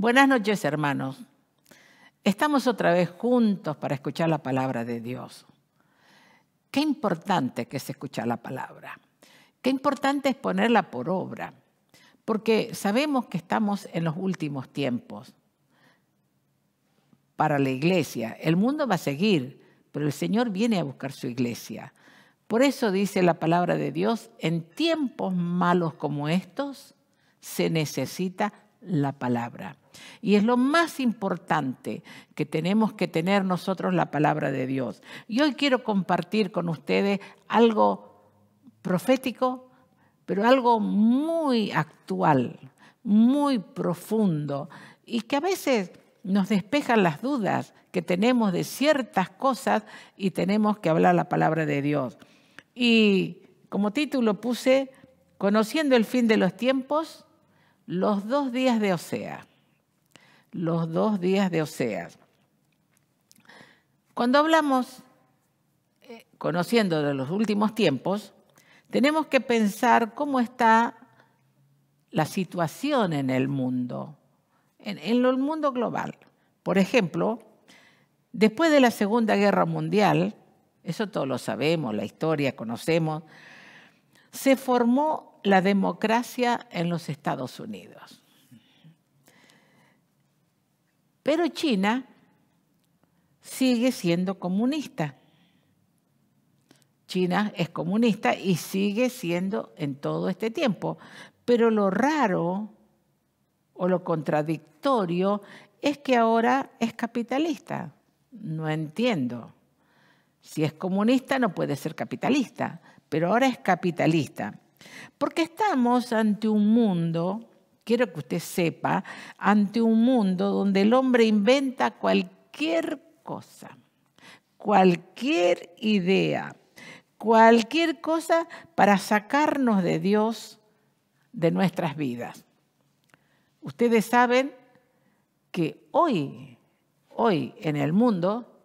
Buenas noches, hermanos. Estamos otra vez juntos para escuchar la palabra de Dios. Qué importante que es escuchar la palabra. Qué importante es ponerla por obra. Porque sabemos que estamos en los últimos tiempos. Para la iglesia, el mundo va a seguir, pero el Señor viene a buscar su iglesia. Por eso dice la palabra de Dios, en tiempos malos como estos, se necesita la palabra. Y es lo más importante que tenemos que tener nosotros, la palabra de Dios. Y hoy quiero compartir con ustedes algo profético, pero algo muy actual, muy profundo, y que a veces nos despejan las dudas que tenemos de ciertas cosas y tenemos que hablar la palabra de Dios. Y como título puse, Conociendo el fin de los tiempos, los 2 días de Oseas. Los 2 días de Oseas. Cuando hablamos, conociendo de los últimos tiempos, tenemos que pensar cómo está la situación en el mundo, en el mundo global. Por ejemplo, después de la Segunda Guerra Mundial, eso todos lo sabemos, la historia conocemos, se formó la democracia en los Estados Unidos. Pero China sigue siendo comunista. China es comunista y sigue siendo en todo este tiempo. Pero lo raro o lo contradictorio es que ahora es capitalista. No entiendo. Si es comunista no puede ser capitalista, pero ahora es capitalista. Porque estamos ante un mundo, quiero que usted sepa, ante un mundo donde el hombre inventa cualquier cosa, cualquier idea, cualquier cosa para sacarnos de Dios de nuestras vidas. Ustedes saben que hoy en el mundo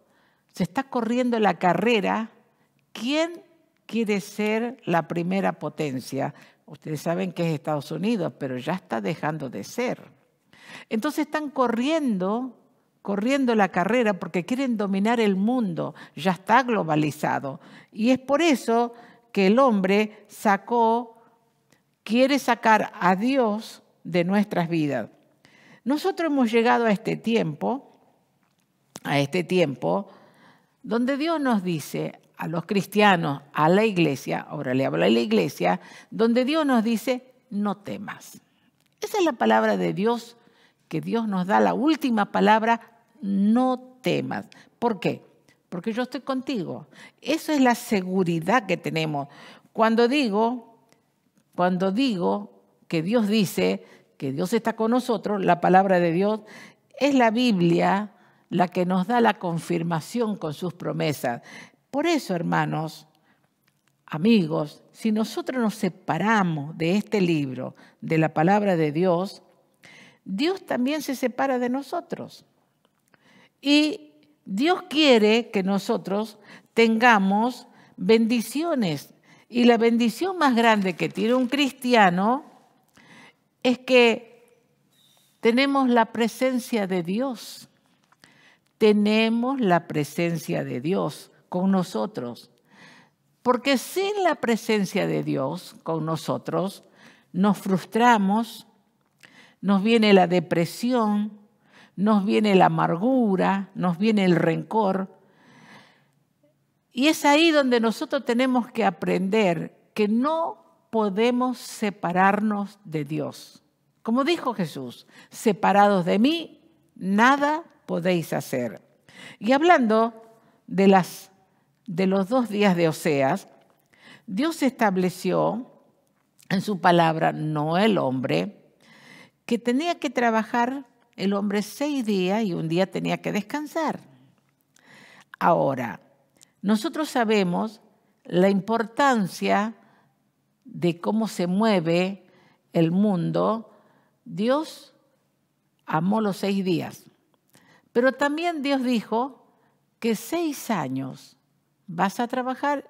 se está corriendo la carrera. ¿Quién quiere ser la primera potencia? Ustedes saben que es Estados Unidos, pero ya está dejando de ser. Entonces están corriendo la carrera porque quieren dominar el mundo. Ya está globalizado. Y es por eso que el hombre quiere sacar a Dios de nuestras vidas. Nosotros hemos llegado a este tiempo donde Dios nos dice a los cristianos, a la iglesia, ahora le hablo a la iglesia, donde Dios nos dice, no temas. Esa es la palabra de Dios, que Dios nos da la última palabra, no temas. ¿Por qué? Porque yo estoy contigo. Eso es la seguridad que tenemos. Cuando digo que Dios dice que Dios está con nosotros, la palabra de Dios es la Biblia la que nos da la confirmación con sus promesas. Por eso, hermanos, amigos, si nosotros nos separamos de este libro, de la palabra de Dios, Dios también se separa de nosotros. Y Dios quiere que nosotros tengamos bendiciones. Y la bendición más grande que tiene un cristiano es que tenemos la presencia de Dios. Tenemos la presencia de Dios con nosotros. Porque sin la presencia de Dios con nosotros, nos frustramos, nos viene la depresión, nos viene la amargura, nos viene el rencor. Y es ahí donde nosotros tenemos que aprender que no podemos separarnos de Dios. Como dijo Jesús, separados de mí, nada podéis hacer. Y hablando de los 2 días de Oseas, Dios estableció en su palabra, no el hombre, que tenía que trabajar el hombre 6 días y un día tenía que descansar. Ahora, nosotros sabemos la importancia de cómo se mueve el mundo. Dios amó los 6 días, pero también Dios dijo que 6 años vas a trabajar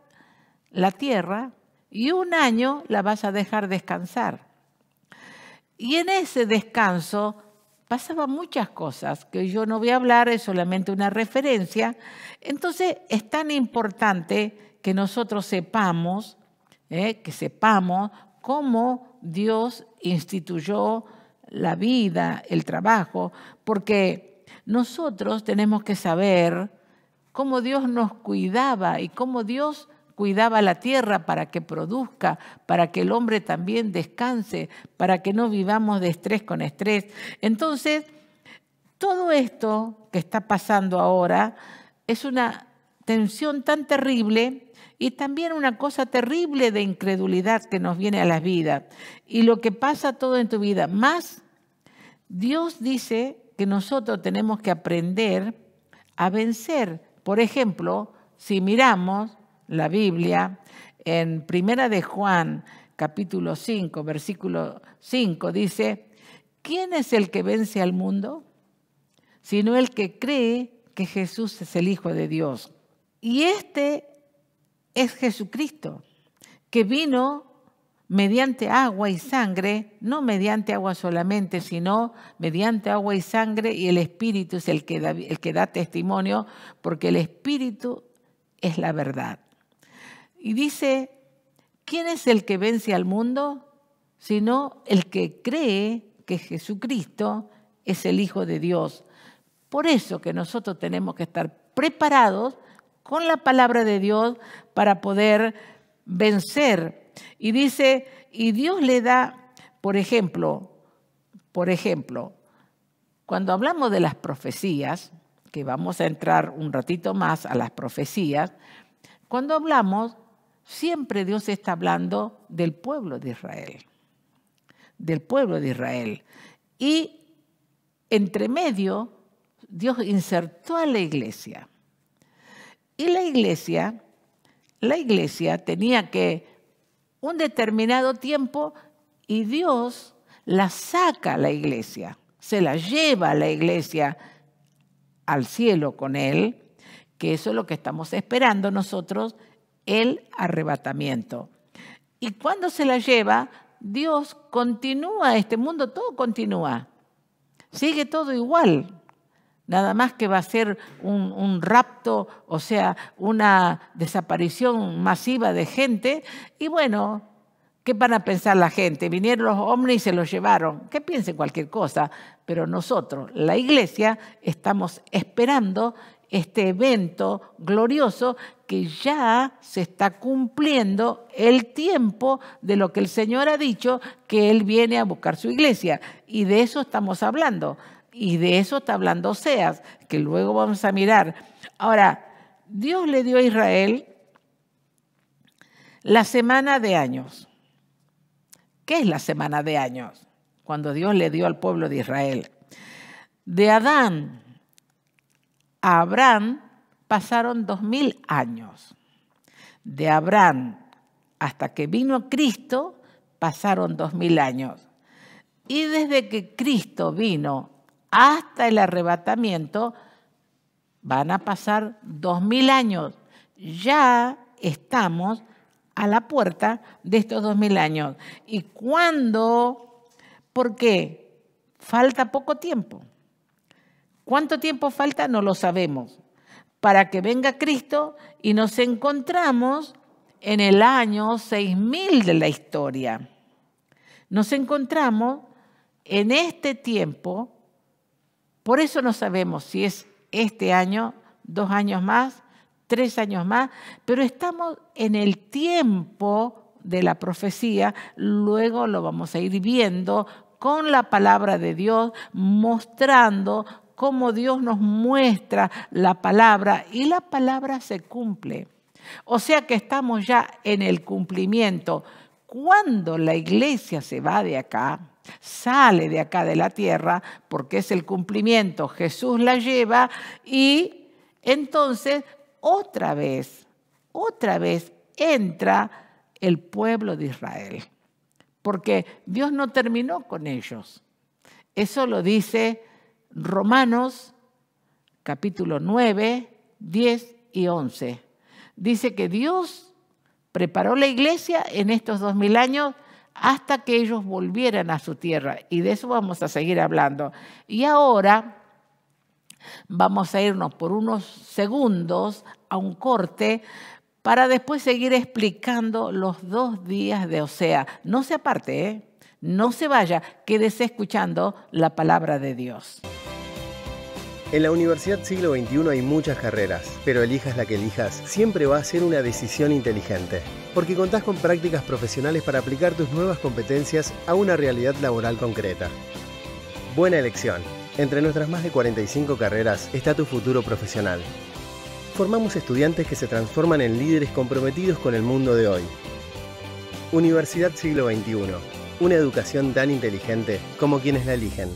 la tierra y 1 año la vas a dejar descansar. Y en ese descanso, pasaban muchas cosas que yo no voy a hablar, es solamente una referencia. Entonces es tan importante que nosotros sepamos cómo Dios instituyó la vida, el trabajo, porque nosotros tenemos que saber cómo Dios nos cuidaba y cómo Dios cuidaba la tierra para que produzca, para que el hombre también descanse, para que no vivamos de estrés con estrés. Entonces, todo esto que está pasando ahora es una tensión tan terrible y también una cosa terrible de incredulidad que nos viene a las vidas. Y lo que pasa todo en tu vida, más Dios dice que nosotros tenemos que aprender a vencer. Por ejemplo, si miramos la Biblia, en 1 de Juan, capítulo 5, versículo 5, dice, ¿quién es el que vence al mundo? Sino el que cree que Jesús es el Hijo de Dios. Y este es Jesucristo, que vino mediante agua y sangre, no mediante agua solamente, sino mediante agua y sangre, y el Espíritu es el que da testimonio, porque el Espíritu es la verdad. Y dice, ¿quién es el que vence al mundo? Sino el que cree que Jesucristo es el Hijo de Dios. Por eso que nosotros tenemos que estar preparados con la palabra de Dios para poder vencer. Y dice, y Dios le da, por ejemplo, cuando hablamos de las profecías, que vamos a entrar un ratito más a las profecías, cuando hablamos, siempre Dios está hablando del pueblo de Israel, del pueblo de Israel. Y entre medio, Dios insertó a la iglesia. Y la iglesia tenía que un determinado tiempo y Dios la saca a la iglesia, se la lleva a la iglesia al cielo con él, que eso es lo que estamos esperando nosotros, el arrebatamiento. Y cuando se la lleva, Dios continúa, este mundo todo continúa, sigue todo igual. Nada más que va a ser un rapto, o sea, una desaparición masiva de gente. Y bueno, ¿qué van a pensar la gente? Vinieron los ovnis y se los llevaron. Que piensen cualquier cosa. Pero nosotros, la iglesia, estamos esperando este evento glorioso que ya se está cumpliendo el tiempo de lo que el Señor ha dicho, que Él viene a buscar su iglesia. Y de eso estamos hablando. Y de eso está hablando Oseas, que luego vamos a mirar. Ahora, Dios le dio a Israel la semana de años. ¿Qué es la semana de años? Cuando Dios le dio al pueblo de Israel. De Adán a Abraham pasaron 2000 años. De Abraham hasta que vino Cristo pasaron 2000 años. Y desde que Cristo vino hasta el arrebatamiento, van a pasar 2000 años. Ya estamos a la puerta de estos 2000 años. ¿Y cuándo? ¿Por qué? Falta poco tiempo. ¿Cuánto tiempo falta? No lo sabemos. Para que venga Cristo y nos encontramos en el año 6000 de la historia. Nos encontramos en este tiempo. Por eso no sabemos si es este año, 2 años más, 3 años más, pero estamos en el tiempo de la profecía. Luego lo vamos a ir viendo con la palabra de Dios, mostrando cómo Dios nos muestra la palabra y la palabra se cumple. O sea que estamos ya en el cumplimiento. Cuando la iglesia se va de acá, sale de acá de la tierra, porque es el cumplimiento, Jesús la lleva y entonces otra vez entra el pueblo de Israel, porque Dios no terminó con ellos. Eso lo dice Romanos capítulo 9, 10 y 11. Dice que Dios preparó la iglesia en estos 2000 años hasta que ellos volvieran a su tierra. Y de eso vamos a seguir hablando. Y ahora vamos a irnos por unos segundos a un corte para después seguir explicando los 2 días de Osea. No se aparte, ¿eh? No se vaya, quédese escuchando la palabra de Dios. En la Universidad Siglo XXI hay muchas carreras, pero elijas la que elijas, siempre va a ser una decisión inteligente, porque contás con prácticas profesionales para aplicar tus nuevas competencias a una realidad laboral concreta. Buena elección. Entre nuestras más de 45 carreras está tu futuro profesional. Formamos estudiantes que se transforman en líderes comprometidos con el mundo de hoy. Universidad Siglo XXI. Una educación tan inteligente como quienes la eligen.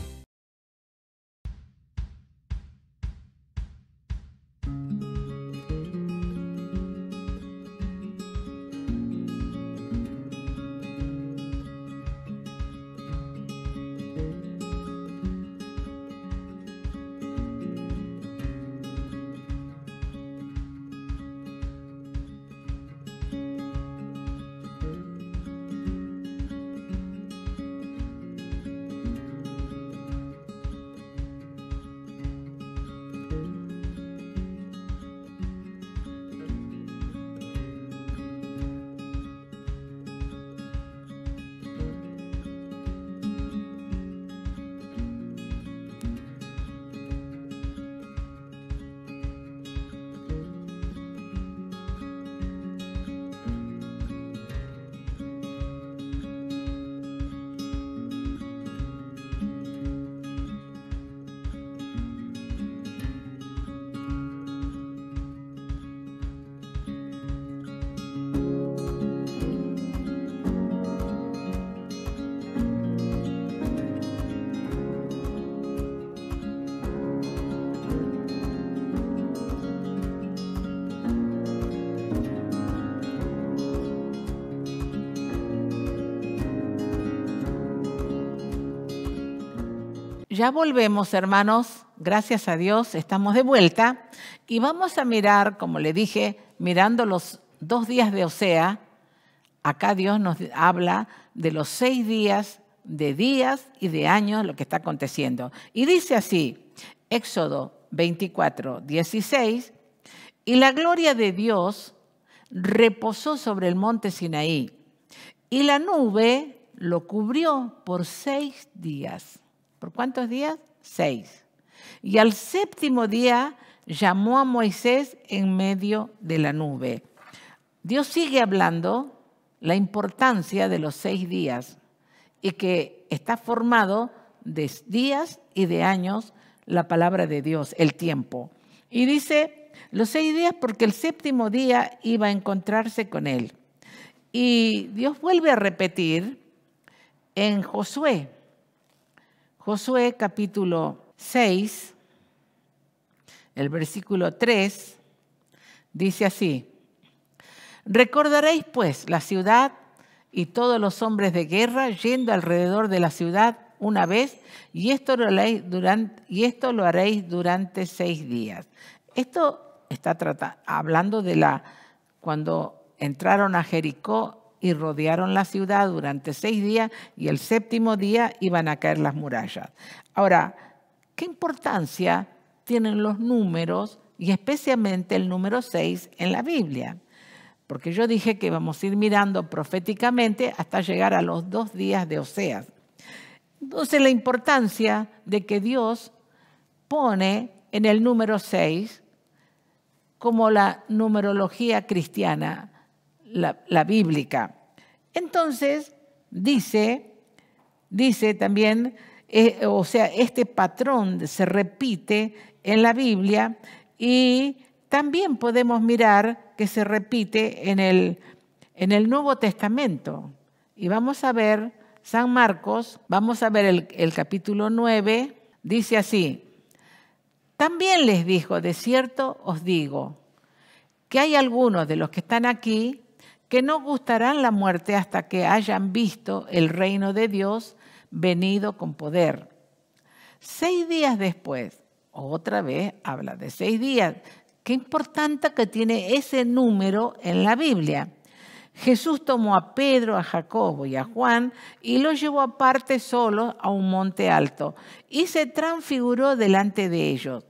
Ya volvemos, hermanos, gracias a Dios, estamos de vuelta y vamos a mirar, como le dije, mirando los 2 días de Osea. Acá Dios nos habla de los 6 días y de años, lo que está aconteciendo. Y dice así, Éxodo 24, 16, y la gloria de Dios reposó sobre el monte Sinaí, y la nube lo cubrió por 6 días. ¿Por cuántos días? 6. Y al 7º día llamó a Moisés en medio de la nube. Dios sigue hablando la importancia de los 6 días y que está formado de días y de años la palabra de Dios, el tiempo. Y dice los 6 días porque el 7º día iba a encontrarse con él. Y Dios vuelve a repetir en Josué capítulo 6, el versículo 3, dice así: recordaréis pues la ciudad y todos los hombres de guerra yendo alrededor de la ciudad una vez, y esto lo haréis durante 6 días. Esto está hablando de cuando entraron a Jericó y rodearon la ciudad durante 6 días y el 7º día iban a caer las murallas. Ahora, ¿qué importancia tienen los números y especialmente el número 6 en la Biblia? Porque yo dije que vamos a ir mirando proféticamente hasta llegar a los 2 días de Oseas. Entonces, la importancia de que Dios pone en el número 6 como la numerología cristiana, la bíblica. Entonces, dice también, este patrón se repite en la Biblia y también podemos mirar que se repite en el Nuevo Testamento. Y vamos a ver San Marcos, vamos a ver el capítulo 9, dice así: también les dijo, de cierto os digo, que hay algunos de los que están aquí que no gustarán la muerte hasta que hayan visto el reino de Dios venido con poder. 6 días después, otra vez habla de 6 días. Qué importante que tiene ese número en la Biblia. Jesús tomó a Pedro, a Jacobo y a Juan y los llevó aparte solos a un monte alto y se transfiguró delante de ellos.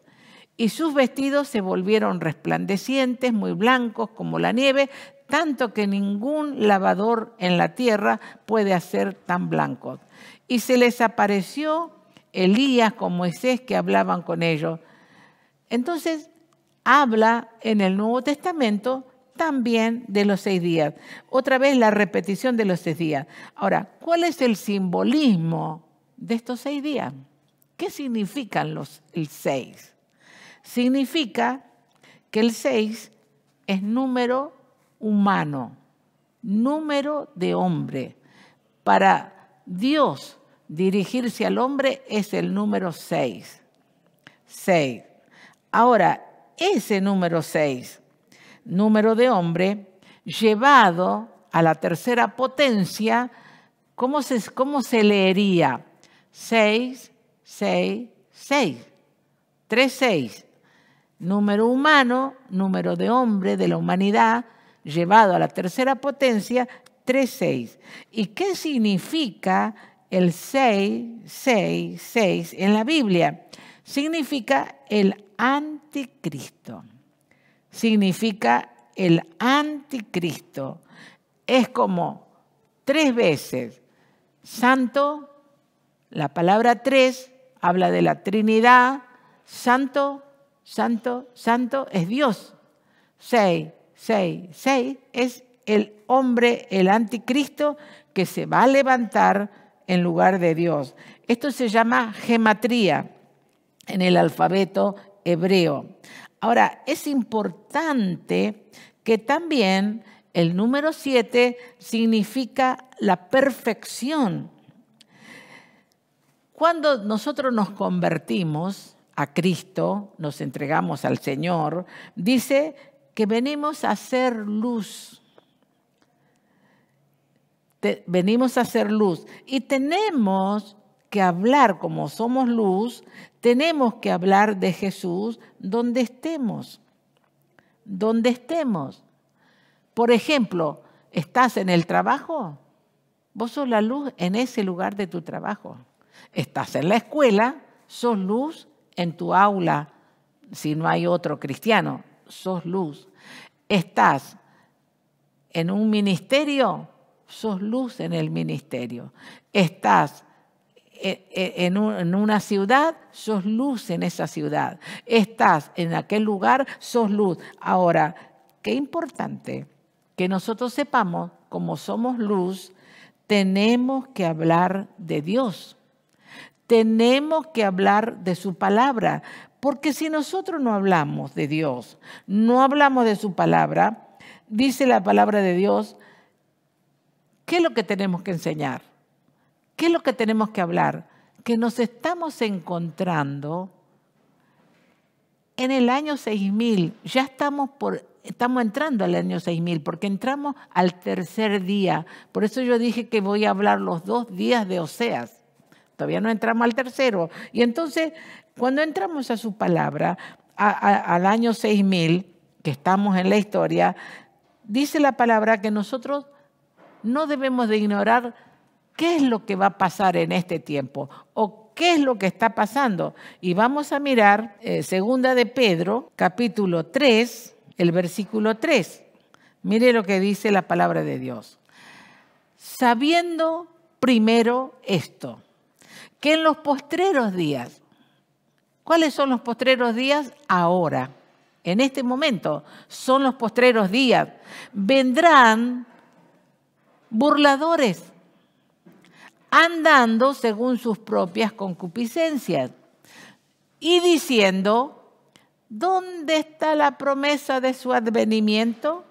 Y sus vestidos se volvieron resplandecientes, muy blancos como la nieve, tanto que ningún lavador en la tierra puede hacer tan blancos. Y se les apareció Elías con Moisés que hablaban con ellos. Entonces habla en el Nuevo Testamento también de los 6 días. Otra vez la repetición de los 6 días. Ahora, ¿cuál es el simbolismo de estos 6 días? ¿Qué significan el 6? Significa que el 6 es número humano, número de hombre. Para Dios dirigirse al hombre es el número 6. 6. Ahora, ese número 6, número de hombre, llevado a la tercera potencia, ¿cómo se leería? 6, 6, 6. 3, 6. Número humano, número de hombre, de la humanidad, llevado a la tercera potencia, 3, 6. ¿Y qué significa el 6, 6, 6 en la Biblia? Significa el anticristo. Significa el anticristo. Es como 3 veces santo, la palabra 3 habla de la Trinidad, santo, santo, santo es Dios. 6, 6, 6 es el hombre, el anticristo que se va a levantar en lugar de Dios. Esto se llama gematría en el alfabeto hebreo. Ahora, es importante que también el número 7 significa la perfección. Cuando nosotros nos convertimos a Cristo, nos entregamos al Señor, dice que venimos a ser luz. Venimos a ser luz y tenemos que hablar como somos luz, tenemos que hablar de Jesús donde estemos. Donde estemos. Por ejemplo, ¿estás en el trabajo? Vos sos la luz en ese lugar de tu trabajo. Estás en la escuela, sos luz en tu aula. Si no hay otro cristiano, sos luz. Estás en un ministerio, sos luz en el ministerio. Estás en una ciudad, sos luz en esa ciudad. Estás en aquel lugar, sos luz. Ahora, qué importante que nosotros sepamos, como somos luz, tenemos que hablar de Dios. Tenemos que hablar de su palabra. Porque si nosotros no hablamos de Dios, no hablamos de su palabra, dice la palabra de Dios, ¿qué es lo que tenemos que enseñar? ¿Qué es lo que tenemos que hablar? Que nos estamos encontrando en el año 6000. Ya estamos entrando al año 6000 porque entramos al tercer día. Por eso yo dije que voy a hablar los 2 días de Oseas. Todavía no entramos al tercero. Y entonces, cuando entramos a su palabra, al año 6000, que estamos en la historia, dice la palabra que nosotros no debemos de ignorar qué es lo que va a pasar en este tiempo o qué es lo que está pasando. Y vamos a mirar segunda de Pedro, capítulo 3, el versículo 3. Mire lo que dice la palabra de Dios. Sabiendo primero esto, que en los postreros días, ¿cuáles son los postreros días? Ahora, en este momento, son los postreros días. Vendrán burladores, andando según sus propias concupiscencias y diciendo, ¿dónde está la promesa de su advenimiento?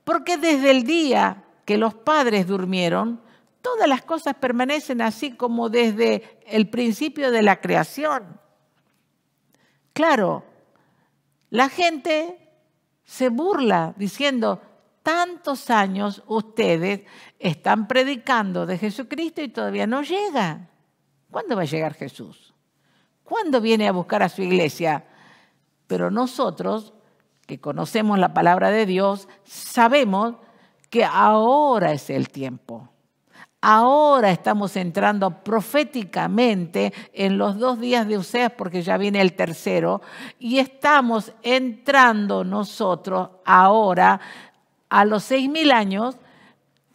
Porque desde el día que los padres durmieron, todas las cosas permanecen así como desde el principio de la creación. Claro, la gente se burla diciendo, tantos años ustedes están predicando de Jesucristo y todavía no llega. ¿Cuándo va a llegar Jesús? ¿Cuándo viene a buscar a su iglesia? Pero nosotros, que conocemos la palabra de Dios, sabemos que ahora es el tiempo. Ahora estamos entrando proféticamente en los 2 días de Oseas, porque ya viene el tercero, y estamos entrando nosotros ahora a los 6.000 años,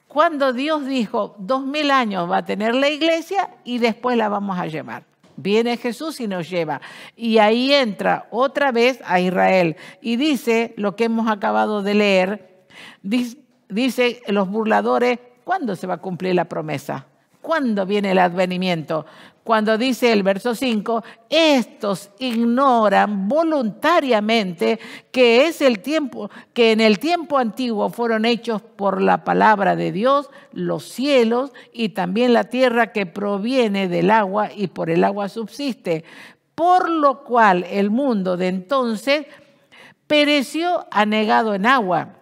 cuando Dios dijo 2.000 años va a tener la iglesia y después la vamos a llevar. Viene Jesús y nos lleva. Y ahí entra otra vez a Israel. Y dice lo que hemos acabado de leer, dice los burladores, ¿cuándo se va a cumplir la promesa? ¿Cuándo viene el advenimiento? Cuando dice el verso 5, estos ignoran voluntariamente que es el tiempo, que en el tiempo antiguo fueron hechos por la palabra de Dios los cielos y también la tierra que proviene del agua y por el agua subsiste. Por lo cual el mundo de entonces pereció anegado en agua.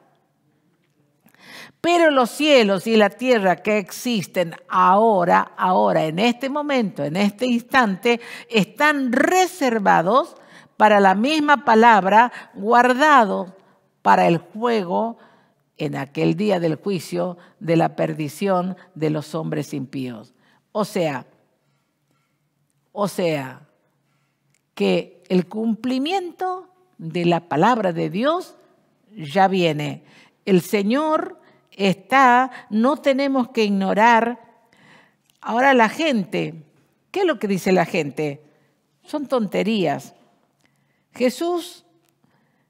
Pero los cielos y la tierra que existen ahora, en este momento, en este instante, están reservados para la misma palabra, guardados para el fuego en aquel día del juicio de la perdición de los hombres impíos. O sea, que el cumplimiento de la palabra de Dios ya viene. El Señor no tenemos que ignorar. Ahora la gente, ¿qué es lo que dice la gente? Son tonterías. Jesús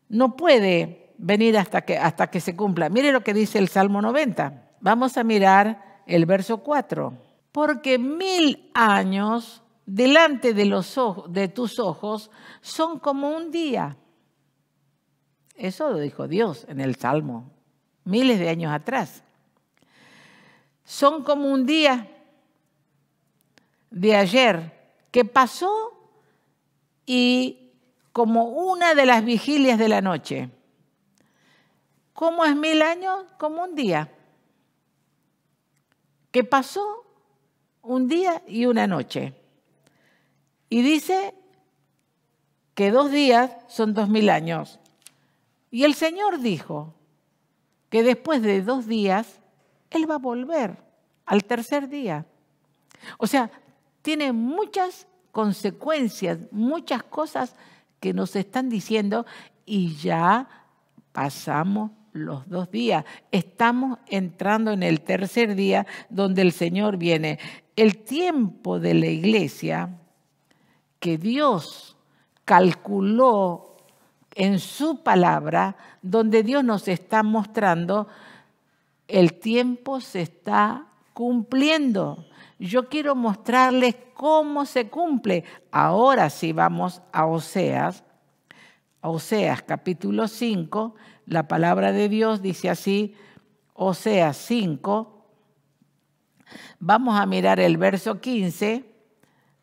no puede venir hasta que se cumpla. Mire lo que dice el Salmo 90. Vamos a mirar el verso 4. Porque 1000 años delante de tus ojos son como un día. Eso lo dijo Dios en el Salmo. Miles de años atrás. Son como un día de ayer que pasó y como una de las vigilias de la noche. ¿Cómo es 1000 años? Como un día. Que pasó un día y una noche. Y dice que 2 días son 2000 años. Y el Señor dijo que después de 2 días, Él va a volver al tercer día. O sea, tiene muchas consecuencias, muchas cosas que nos están diciendo y ya pasamos los 2 días. Estamos entrando en el tercer día donde el Señor viene. El tiempo de la iglesia que Dios calculó en su palabra, donde Dios nos está mostrando, el tiempo se está cumpliendo. Yo quiero mostrarles cómo se cumple. Ahora sí vamos a Oseas. Oseas capítulo 5, la palabra de Dios dice así, Oseas 5. Vamos a mirar el verso 15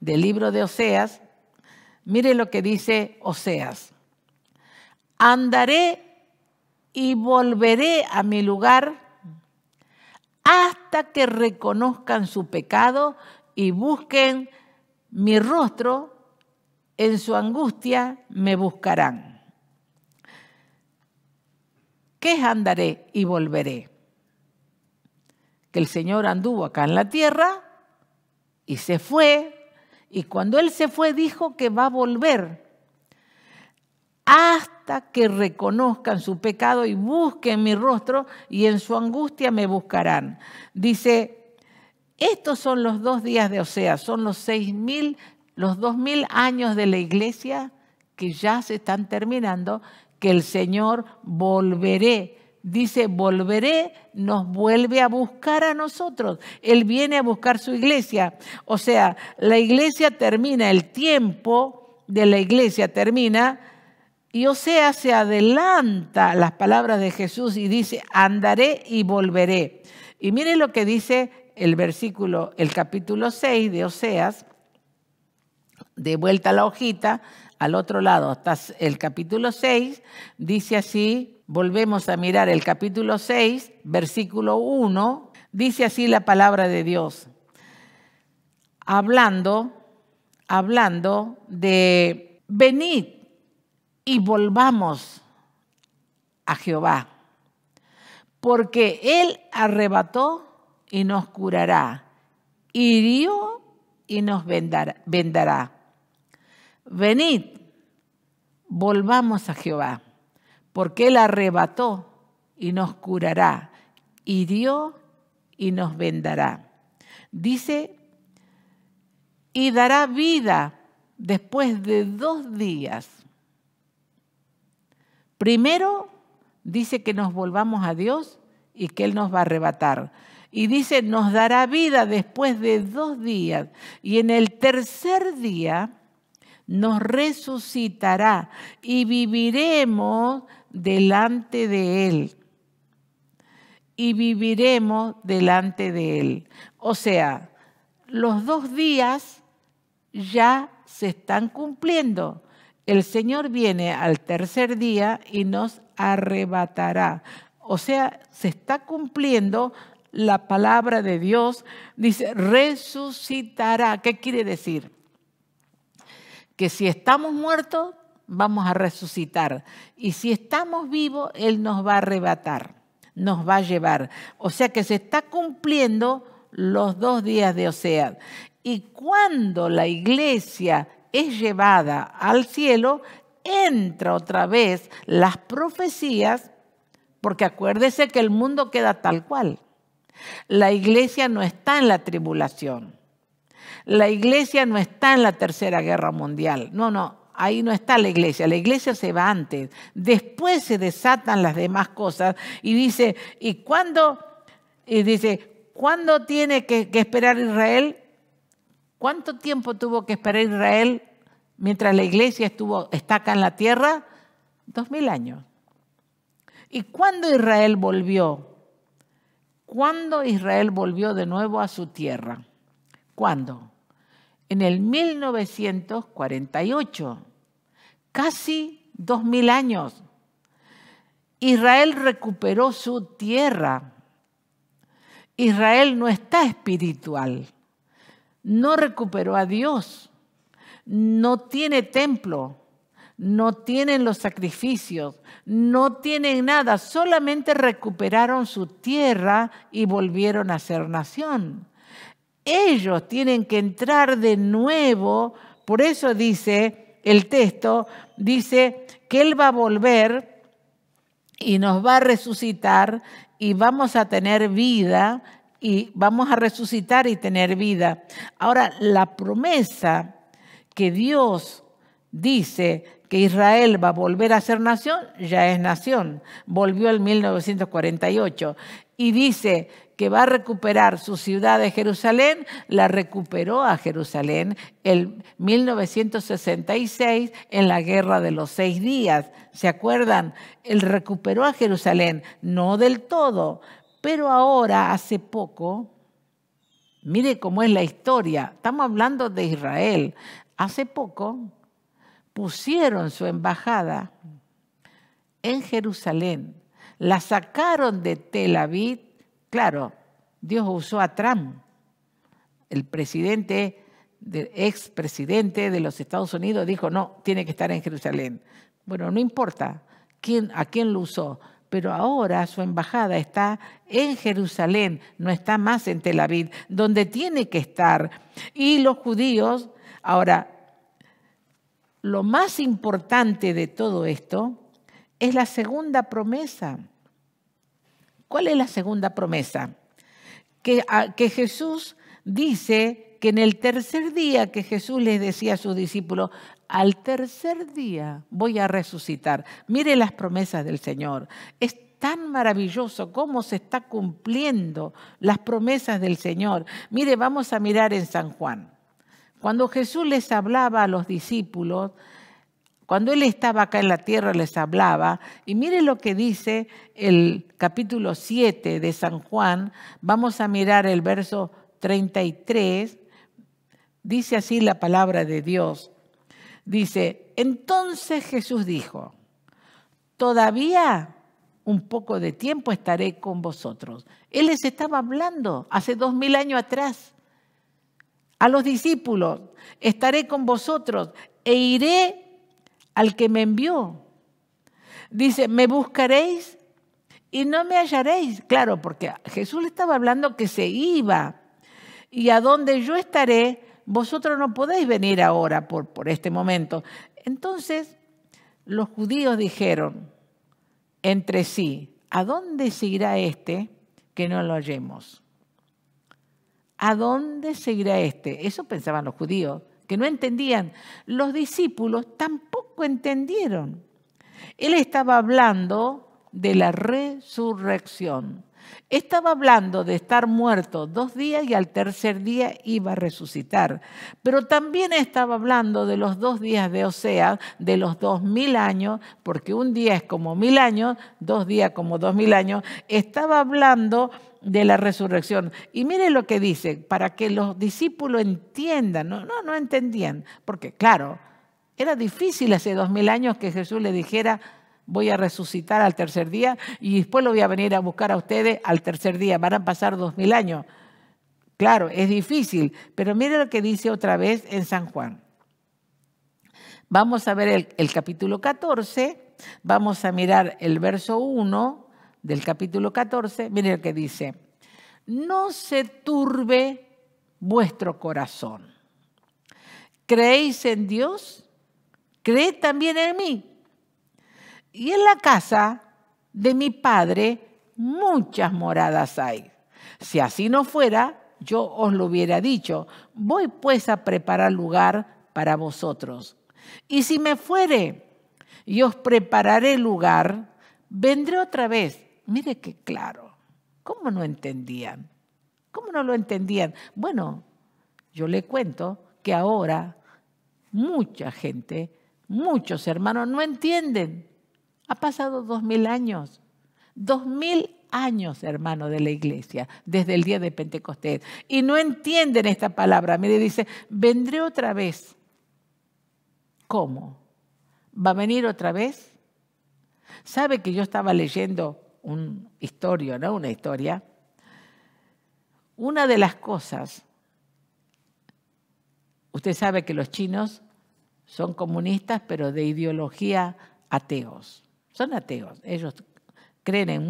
del libro de Oseas. Mire lo que dice Oseas. Andaré y volveré a mi lugar hasta que reconozcan su pecado y busquen mi rostro, en su angustia me buscarán. ¿Qué es andaré y volveré? Que el Señor anduvo acá en la tierra y se fue, y cuando Él se fue dijo que va a volver hasta que reconozcan su pecado y busquen mi rostro y en su angustia me buscarán. Dice, estos son los 2 días de Oseas, son los 2000 años de la iglesia que ya se están terminando, que el Señor volveré. Dice, volveré, nos vuelve a buscar a nosotros. Él viene a buscar su iglesia. O sea, la iglesia termina, el tiempo de la iglesia termina. Y Oseas se adelanta a las palabras de Jesús y dice, andaré y volveré. Y mire lo que dice el capítulo 6 de Oseas, de vuelta a la hojita, al otro lado está el capítulo 6, dice así, volvemos a mirar el capítulo 6, versículo 1, dice así la palabra de Dios, hablando de venid y volvamos a Jehová, porque Él arrebató y nos curará, hirió y nos vendará. Venid, volvamos a Jehová, porque Él arrebató y nos curará, hirió y nos vendará. Dice, y dará vida después de 2 días. Primero dice que nos volvamos a Dios y que Él nos va a arrebatar. Y dice, nos dará vida después de 2 días. Y en el tercer día nos resucitará y viviremos delante de Él. Y viviremos delante de Él. O sea, los 2 días ya se están cumpliendo. El Señor viene al tercer día y nos arrebatará. O sea, se está cumpliendo la palabra de Dios. Dice, resucitará. ¿Qué quiere decir? Que si estamos muertos, vamos a resucitar. Y si estamos vivos, Él nos va a arrebatar, nos va a llevar. O sea que se está cumpliendo los 2 días de Oseas. Y cuando la iglesia es llevada al cielo, entra otra vez las profecías, porque acuérdese que el mundo queda tal cual. La iglesia no está en la tribulación. La iglesia no está en la Tercera Guerra Mundial. No, ahí no está la iglesia. La iglesia se va antes. Después se desatan las demás cosas y dice, ¿cuándo tiene que esperar Israel? ¿Cuánto tiempo tuvo que esperar Israel mientras la iglesia está acá en la tierra? 2000 años. ¿Y cuándo Israel volvió? ¿Cuándo Israel volvió de nuevo a su tierra? ¿Cuándo? En el 1948. Casi 2000 años. Israel recuperó su tierra. Israel no está espiritual. No recuperó a Dios. No tiene templo. No tienen los sacrificios. No tienen nada. Solamente recuperaron su tierra y volvieron a ser nación. Ellos tienen que entrar de nuevo. Por eso dice el texto, dice que Él va a volver y nos va a resucitar y vamos a tener vida y vamos a resucitar y tener vida. Ahora, la promesa que Dios dice que Israel va a volver a ser nación, ya es nación. Volvió en 1948 y dice que va a recuperar su ciudad de Jerusalén, la recuperó a Jerusalén en 1966 en la Guerra de los 6 días. ¿Se acuerdan? Él recuperó a Jerusalén, no del todo, pero ahora, hace poco, mire cómo es la historia, estamos hablando de Israel. Hace poco pusieron su embajada en Jerusalén, la sacaron de Tel Aviv. Claro, Dios usó a Trump, el expresidente de los Estados Unidos, dijo, no, tiene que estar en Jerusalén. Bueno, no importa a quién lo usó, pero ahora su embajada está en Jerusalén, no está más en Tel Aviv, donde tiene que estar. Y los judíos, ahora, lo más importante de todo esto es la segunda promesa. ¿Cuál es la segunda promesa? Que Jesús dice que en el tercer día, que Jesús les decía a sus discípulos, al tercer día voy a resucitar. Mire las promesas del Señor. Es tan maravilloso cómo se está cumpliendo las promesas del Señor. Mire, vamos a mirar en San Juan. Cuando Jesús les hablaba a los discípulos, cuando Él estaba acá en la tierra les hablaba, y mire lo que dice el capítulo 7 de San Juan, vamos a mirar el verso 33, dice así la palabra de Dios, dice, entonces Jesús dijo, todavía un poco de tiempo estaré con vosotros. Él les estaba hablando hace 2000 años atrás a los discípulos, estaré con vosotros e iré al que me envió. Dice, me buscaréis y no me hallaréis. Claro, porque Jesús le estaba hablando que se iba. Y a donde yo estaré, vosotros no podéis venir ahora por este momento. Entonces los judíos dijeron entre sí, ¿a dónde se irá este que no lo hallemos? ¿A dónde se irá este? Eso pensaban los judíos, que no entendían. Los discípulos tampoco entendieron. Él estaba hablando de la resurrección. Estaba hablando de estar muerto 2 días y al tercer día iba a resucitar. Pero también estaba hablando de los 2 días de Oseas, de los 2000 años, porque un día es como 1000 años, 2 días como 2000 años. Estaba hablando de la resurrección. Y mire lo que dice, para que los discípulos entiendan. No entendían, porque claro, era difícil hace 2000 años que Jesús le dijera, voy a resucitar al tercer día y después lo voy a venir a buscar a ustedes al tercer día. Van a pasar 2000 años. Claro, es difícil, pero mire lo que dice otra vez en San Juan. Vamos a ver el capítulo 14, vamos a mirar el verso 1 del capítulo 14. Mire lo que dice. No se turbe vuestro corazón. ¿Creéis en Dios? Creed también en mí. Y en la casa de mi Padre muchas moradas hay. Si así no fuera, yo os lo hubiera dicho. Voy pues a preparar lugar para vosotros. Y si me fuere y os prepararé lugar, vendré otra vez. Mire qué claro. ¿Cómo no entendían? ¿Cómo no lo entendían? Bueno, yo le cuento que ahora mucha gente, muchos hermanos no entienden. Ha pasado 2000 años. 2000 años, hermano, de la iglesia, desde el día de Pentecostés. Y no entienden esta palabra. Mire, dice, vendré otra vez. ¿Cómo? ¿Va a venir otra vez? ¿Sabe que yo estaba leyendo una historia? Una de las cosas, usted sabe que los chinos son comunistas, pero de ideología ateos. Son ateos. Ellos creen en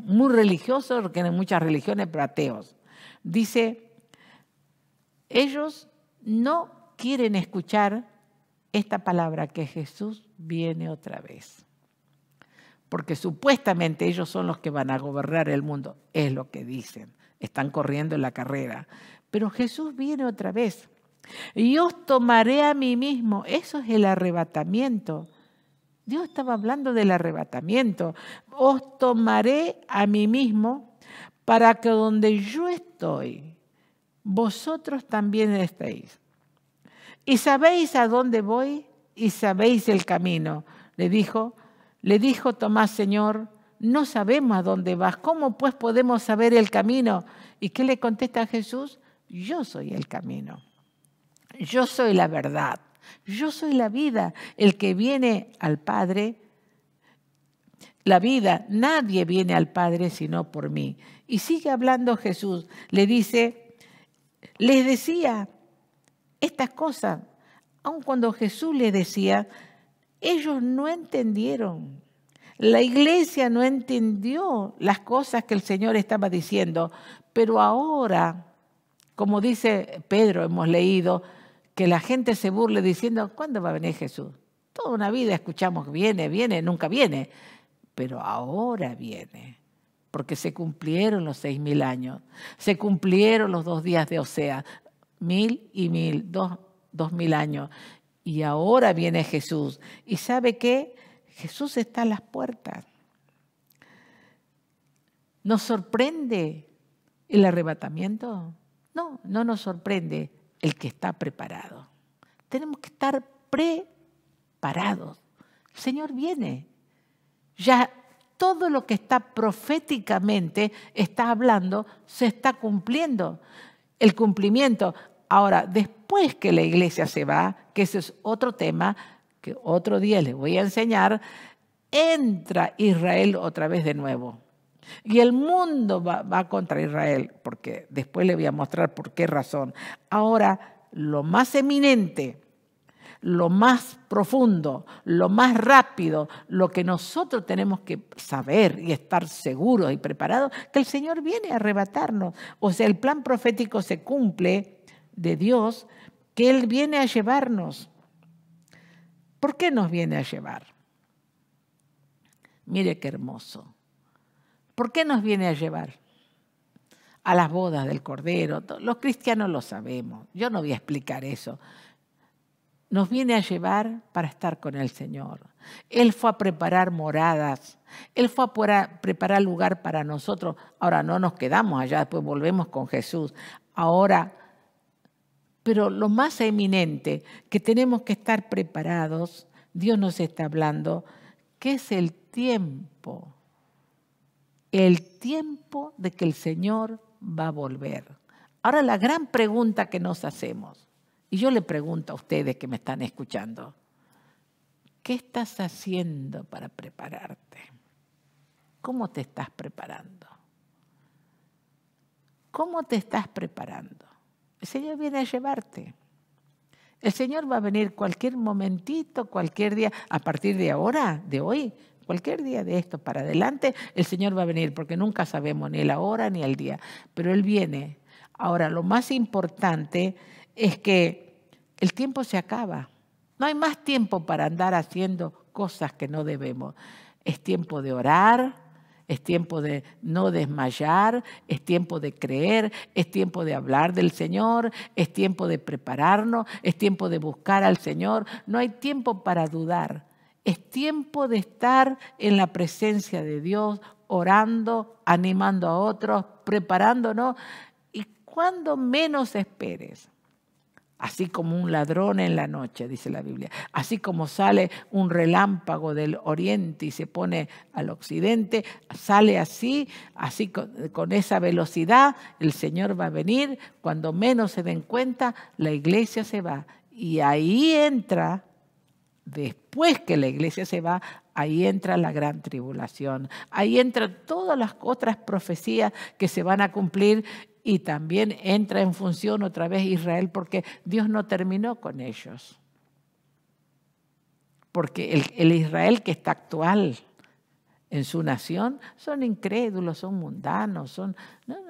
muy religiosos, creen en muchas religiones, pero ateos. Dice, ellos no quieren escuchar esta palabra, que Jesús viene otra vez. Porque supuestamente ellos son los que van a gobernar el mundo. Es lo que dicen. Están corriendo en la carrera. Pero Jesús viene otra vez. Y os tomaré a mí mismo. Eso es el arrebatamiento. Dios estaba hablando del arrebatamiento. Os tomaré a mí mismo para que donde yo estoy, vosotros también estéis. Y sabéis a dónde voy y sabéis el camino. Le dijo Tomás, Señor, no sabemos a dónde vas. ¿Cómo pues podemos saber el camino? ¿Y qué le contesta Jesús? Yo soy el camino. Yo soy la verdad. Yo soy la vida, el que viene al Padre, la vida, nadie viene al Padre sino por mí. Y sigue hablando Jesús, les decía estas cosas, aun cuando Jesús les decía, ellos no entendieron. La iglesia no entendió las cosas que el Señor estaba diciendo, pero ahora, como dice Pedro, hemos leído, que la gente se burle diciendo, ¿cuándo va a venir Jesús? Toda una vida escuchamos que viene, nunca viene. Pero ahora viene, porque se cumplieron los 6000 años. Se cumplieron los 2 días de Oseas, 1000 y 1000, 2000 años. Y ahora viene Jesús. ¿Y sabe qué? Jesús está a las puertas. ¿Nos sorprende el arrebatamiento? No nos sorprende. El que está preparado. Tenemos que estar preparados. El Señor viene. Ya todo lo que está proféticamente está hablando, se está cumpliendo. El cumplimiento. Ahora, después que la iglesia se va, que ese es otro tema, que otro día les voy a enseñar, entra Israel otra vez de nuevo. Y el mundo va contra Israel, porque después le voy a mostrar por qué razón. Ahora, lo más eminente, lo más profundo, lo más rápido, lo que nosotros tenemos que saber y estar seguros y preparados, que el Señor viene a arrebatarnos. O sea, el plan profético se cumple de Dios, que Él viene a llevarnos. ¿Por qué nos viene a llevar? Mire qué hermoso. ¿Por qué nos viene a llevar? A las bodas del Cordero. Los cristianos lo sabemos. Yo no voy a explicar eso. Nos viene a llevar para estar con el Señor. Él fue a preparar moradas. Él fue a preparar lugar para nosotros. Ahora no nos quedamos allá, después volvemos con Jesús. Ahora, pero lo más eminente, que tenemos que estar preparados, Dios nos está hablando, que es el tiempo. El tiempo de que el Señor va a volver. Ahora la gran pregunta que nos hacemos, y yo le pregunto a ustedes que me están escuchando, ¿qué estás haciendo para prepararte? ¿Cómo te estás preparando? ¿Cómo te estás preparando? El Señor viene a llevarte. El Señor va a venir cualquier momentito, cualquier día, a partir de ahora, de hoy, cualquier día de esto para adelante, el Señor va a venir, porque nunca sabemos ni la hora ni el día, pero Él viene. Ahora, lo más importante es que el tiempo se acaba. No hay más tiempo para andar haciendo cosas que no debemos. Es tiempo de orar, es tiempo de no desmayar, es tiempo de creer, es tiempo de hablar del Señor, es tiempo de prepararnos, es tiempo de buscar al Señor. No hay tiempo para dudar. Es tiempo de estar en la presencia de Dios, orando, animando a otros, preparándonos. Y cuando menos esperes, así como un ladrón en la noche, dice la Biblia, así como sale un relámpago del oriente y se pone al occidente, sale así con esa velocidad, el Señor va a venir, cuando menos se den cuenta, la iglesia se va. Y ahí entra, después que la iglesia se va, ahí entra la gran tribulación, ahí entran todas las otras profecías que se van a cumplir. Y también entra en función otra vez Israel, porque Dios no terminó con ellos. Porque el Israel que está actual en su nación son incrédulos, son mundanos,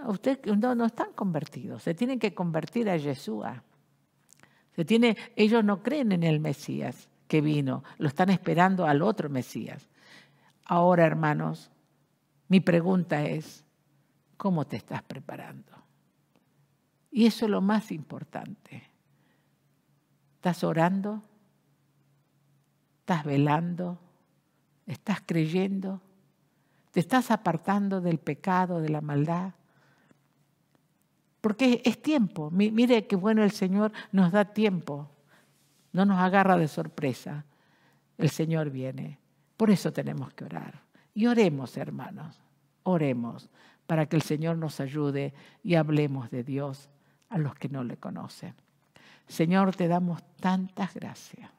ustedes no están convertidos, se tienen que convertir a Yeshua. Ellos no creen en el Mesías que vino, lo están esperando al otro Mesías. Ahora, hermanos, mi pregunta es, ¿cómo te estás preparando? Y eso es lo más importante. ¿Estás orando? ¿Estás velando? ¿Estás creyendo? ¿Te estás apartando del pecado, de la maldad? Porque es tiempo. Mire qué bueno el Señor nos da tiempo. No nos agarra de sorpresa. El Señor viene. Por eso tenemos que orar. Y oremos, hermanos. Oremos para que el Señor nos ayude y hablemos de Dios a los que no le conocen. Señor, te damos tantas gracias,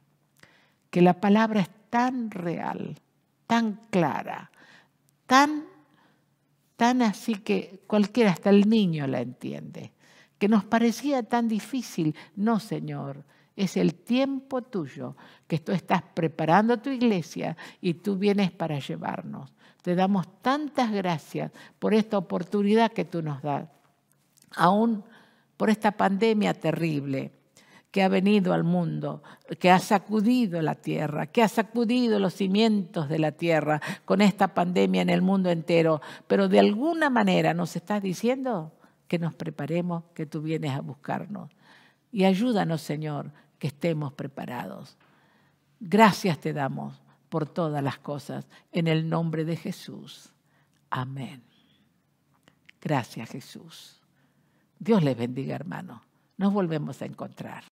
que la palabra es tan real, tan clara, tan así que cualquiera, hasta el niño la entiende, que nos parecía tan difícil. No, Señor, es el tiempo tuyo, que tú estás preparando tu iglesia y tú vienes para llevarnos. Te damos tantas gracias por esta oportunidad que tú nos das, aún por esta pandemia terrible que ha venido al mundo, que ha sacudido la tierra, que ha sacudido los cimientos de la tierra con esta pandemia en el mundo entero. Pero de alguna manera nos estás diciendo que nos preparemos, que tú vienes a buscarnos. Y ayúdanos, Señor, que estemos preparados. Gracias te damos por todas las cosas, en el nombre de Jesús. Amén. Gracias, Jesús. Dios les bendiga, hermano. Nos volvemos a encontrar.